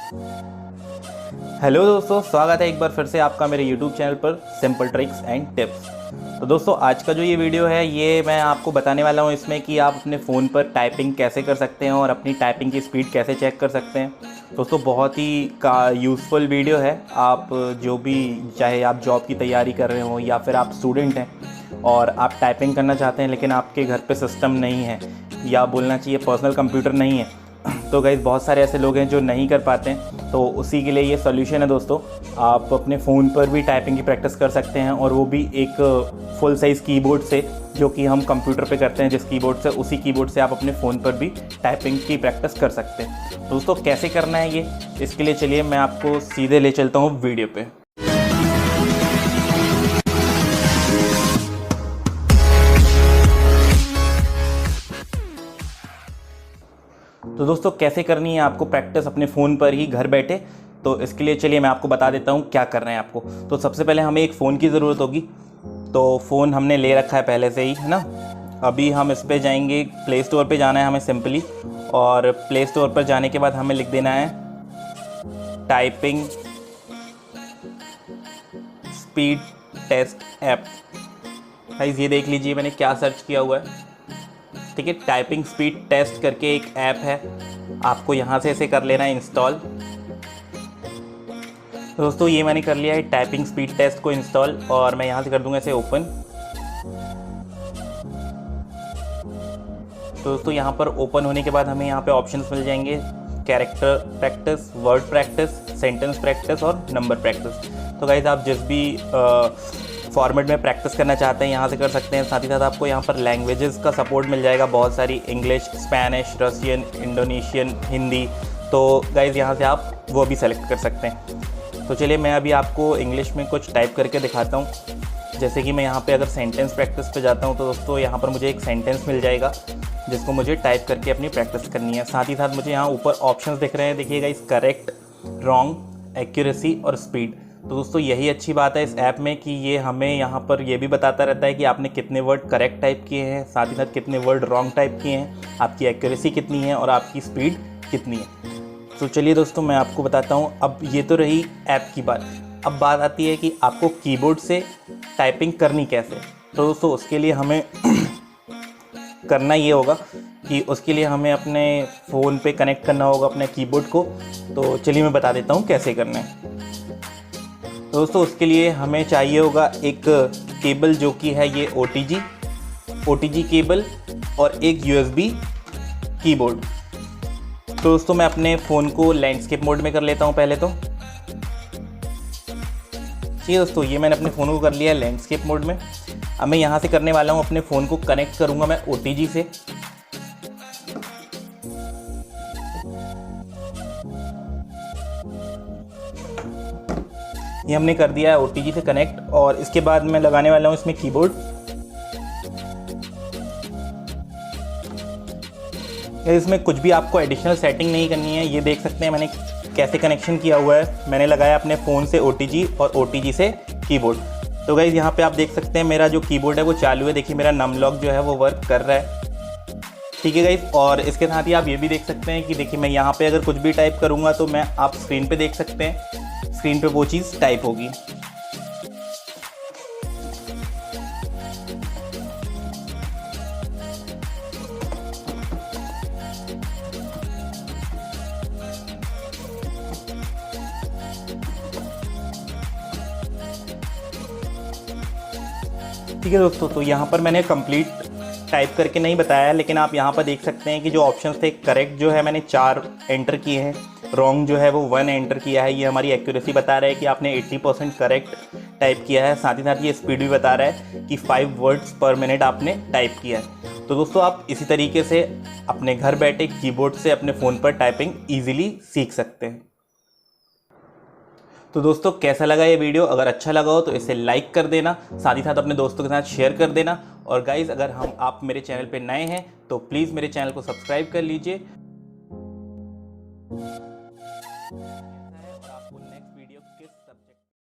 Hello दोस्तों, स्वागत है एक बार फिर से आपका मेरे YouTube चैनल पर सिंपल ट्रिक्स एंड टिप्स। तो दोस्तों, आज का जो ये वीडियो है ये मैं आपको बताने वाला हूँ इसमें कि आप अपने फ़ोन पर टाइपिंग कैसे कर सकते हैं और अपनी टाइपिंग की स्पीड कैसे चेक कर सकते हैं। दोस्तों, बहुत ही यूज़फुल वीडियो है। आप जो भी, चाहे आप जॉब की तैयारी कर रहे हो या फिर आप स्टूडेंट हैं और आप टाइपिंग करना चाहते हैं लेकिन आपके घर पे सिस्टम नहीं है या बोलना चाहिए पर्सनल कंप्यूटर नहीं है, तो गाइस बहुत सारे ऐसे लोग हैं जो नहीं कर पाते हैं। तो उसी के लिए ये सॉल्यूशन है दोस्तों। आप अपने फ़ोन पर भी टाइपिंग की प्रैक्टिस कर सकते हैं और वो भी एक फुल साइज़ कीबोर्ड से, जो कि हम कंप्यूटर पे करते हैं जिस कीबोर्ड से, उसी कीबोर्ड से आप अपने फ़ोन पर भी टाइपिंग की प्रैक्टिस कर सकते हैं। दोस्तों, कैसे करना है ये, इसके लिए चलिए मैं आपको सीधे ले चलता हूँ वीडियो पे। तो दोस्तों, कैसे करनी है आपको प्रैक्टिस अपने फ़ोन पर ही घर बैठे, तो इसके लिए चलिए मैं आपको बता देता हूँ क्या करना है आपको। तो सबसे पहले हमें एक फ़ोन की ज़रूरत होगी। तो फ़ोन हमने ले रखा है पहले से ही, है ना। अभी हम इस पे जाएंगे, प्ले स्टोर पे जाना है हमें सिंपली, और प्ले स्टोर पर जाने के बाद हमें लिख देना है typing speed test app. Guys ये देख लीजिए मैंने क्या सर्च किया हुआ है। ठीक है, टाइपिंग स्पीड टेस्ट करके एक ऐप है, आपको यहाँ से इसे कर लेना है इंस्टॉल। तो दोस्तों, ये मैंने कर लिया है टाइपिंग स्पीड टेस्ट को इंस्टॉल, और मैं यहाँ से कर दूंगा इसे ओपन। तो दोस्तों, यहाँ पर ओपन होने के बाद हमें यहाँ पे ऑप्शंस मिल जाएंगे, character practice, word practice, sentence practice और नंबर प्रैक्टिस। तो गाइस आप जिस भी फॉर्मेट में प्रैक्टिस करना चाहते हैं यहाँ से कर सकते हैं। साथ ही साथ आपको यहाँ पर लैंग्वेजेस का सपोर्ट मिल जाएगा, बहुत सारी, English, Spanish, Russian, Indonesian, Hindi. तो गाइज़ यहाँ से आप वो भी सेलेक्ट कर सकते हैं। तो चलिए मैं अभी आपको इंग्लिश में कुछ टाइप करके दिखाता हूँ। जैसे कि मैं यहाँ पे अगर सेंटेंस प्रैक्टिस पे जाता हूँ तो दोस्तों यहाँ पर मुझे एक सेंटेंस मिल जाएगा जिसको मुझे टाइप करके अपनी प्रैक्टिस करनी है। साथ ही साथ मुझे यहाँ ऊपर ऑप्शंस दिख रहे हैं, देखिएगा, इस करेक्ट, रॉन्ग, एक्यूरेसी और स्पीड। तो दोस्तों यही अच्छी बात है इस ऐप में कि ये हमें यहाँ पर ये भी बताता रहता है कि आपने कितने वर्ड करेक्ट टाइप किए हैं, साथ ही साथ कितने वर्ड रॉन्ग टाइप किए हैं, आपकी एक्यूरेसी कितनी है और आपकी स्पीड कितनी है। तो चलिए दोस्तों मैं आपको बताता हूँ। अब ये तो रही ऐप की बात। अब बात आती है कि आपको कीबोर्ड से टाइपिंग करनी कैसे। तो दोस्तों उसके लिए हमें करना ये होगा कि उसके लिए हमें अपने फ़ोन पे कनेक्ट करना होगा अपने कीबोर्ड को। तो चलिए मैं बता देता हूँ कैसे करना है। दोस्तों उसके लिए हमें चाहिए होगा एक केबल, जो कि है ये OTG केबल, और एक USB कीबोर्ड। तो दोस्तों मैं अपने फ़ोन को लैंडस्केप मोड में कर लेता हूँ पहले तो। ठीक है दोस्तों, ये मैंने अपने फ़ोन को कर लिया है लैंडस्केप मोड में। अब मैं यहाँ से करने वाला हूँ, अपने फ़ोन को कनेक्ट करूँगा मैं OTG से। ये हमने कर दिया है OTG से कनेक्ट, और इसके बाद मैं लगाने वाला हूँ इसमें कीबोर्ड। इसमें कुछ भी आपको एडिशनल सेटिंग नहीं करनी है। ये देख सकते हैं मैंने कैसे कनेक्शन किया हुआ है। मैंने लगाया अपने फ़ोन से OTG और OTG से कीबोर्ड। तो गाइस यहाँ पे आप देख सकते हैं मेरा जो कीबोर्ड है वो चालू है। देखिए मेरा नम लॉक जो है वो वर्क कर रहा है। ठीक है गाइस, और इसके साथ ही आप ये भी देख सकते हैं कि देखिए मैं यहाँ पे अगर कुछ भी टाइप करूँगा तो मैं, आप स्क्रीन पे देख सकते हैं, स्क्रीन पे वो चीज़ टाइप होगी। ठीक है दोस्तों, तो यहाँ पर मैंने कंप्लीट टाइप करके नहीं बताया, लेकिन आप यहाँ पर देख सकते हैं कि जो ऑप्शंस थे, करेक्ट जो है मैंने 4 एंटर किए हैं, रॉन्ग जो है वो 1 एंटर किया है। ये हमारी एक्यूरेसी बता रहा है कि आपने 80% करेक्ट टाइप किया है। साथ ही साथ ये स्पीड भी बता रहा है कि 5 वर्ड्स पर मिनट आपने टाइप किया है। तो दोस्तों आप इसी तरीके से अपने घर बैठे कीबोर्ड से अपने फ़ोन पर टाइपिंग ईजिली सीख सकते हैं। तो दोस्तों कैसा लगा ये वीडियो? अगर अच्छा लगा हो तो इसे लाइक कर देना, साथ ही साथ अपने दोस्तों के साथ शेयर कर देना। और गाइज़ अगर आप मेरे चैनल पे नए हैं तो प्लीज़ मेरे चैनल को सब्सक्राइब कर लीजिए।